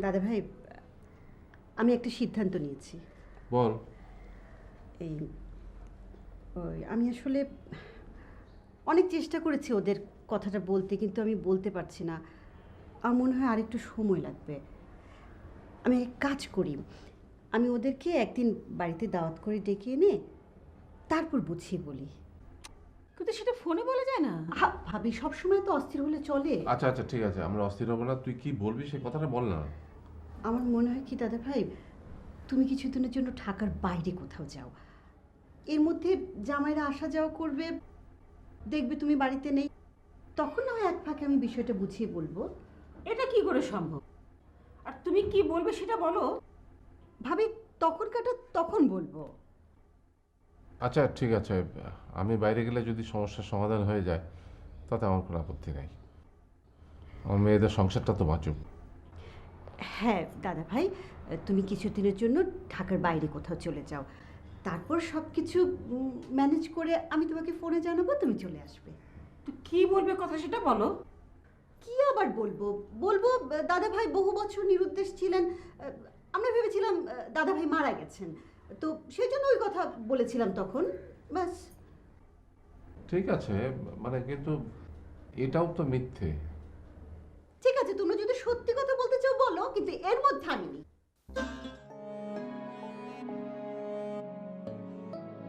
দাদা ভাই, আমি একটা সিদ্ধান্ত নিয়েছি। বল। এই আমি আসলে অনেক চেষ্টা করেছি ওদের কথাটা বলতে, কিন্তু আমি বলতে পারছি না। আমার মনে হয় আরেকটু সময় লাগবে। আমি এক কাজ করি, আমি ওদেরকে একদিন বাড়িতে দাওয়াত করে ডেকে এনে তারপর বুঝিয়ে বলি। কিন্তু সেটা ফোনে বলা যায় না। ভাবি, সবসময় তো অস্থির হলে চলে? আচ্ছা আচ্ছা, ঠিক আছে, আমরা অস্থির হবো না। তুই কি বলবি সে কথাটা বল না। আমার মনে হয় কি দাদা ভাই, তুমি কিছুদিনের জন্য ঢাকার বাইরে কোথাও যাও। এর মধ্যে জামাইরা আসা যাওয়া করবে, দেখবে তুমি বাড়িতে নেই, তখন না হয় এক ফাঁকে আমি বিষয়টা বুঝিয়ে বলবো। এটা কি করে সম্ভব? আর তুমি কি বলবে সেটা বলো। ভাবি, তখন কাটা তখন বলবো। আচ্ছা ঠিক আছে, আমি বাইরে গেলে যদি সমস্যার সমাধান হয়ে যায় তাতে আমার কোনো আপত্তি নেই। আমার মেয়েদের সংসারটা তো বাঁচুক। হ্যাঁ দাদা ভাই, তুমি কিছুদিনের জন্য ঢাকার বাইরে কোথাও চলে যাও, তারপর সব কিছু ম্যানেজ করে আমি তোমাকে ফোনে জানাবো, তুমি চলে আসবে। তো কি বলবে কথা সেটা বলো। কি আবার বলবো? বলবো দাদা ভাই বহু বছর নিরুদ্দেশ ছিলেন। আমরা ভেবেছিলাম দাদা ভাই মারা গেছেন, তো সেই জন্য ওই কথা বলেছিলাম তখন, ব্যাস। ঠিক আছে, মানে কিন্তু এটাও তো মিথ্যে। ঠিক আছে, তুমি যদি সত্যি কথা বলতে চাও বলো, কিন্তু এর মধ্যে আমি নেই।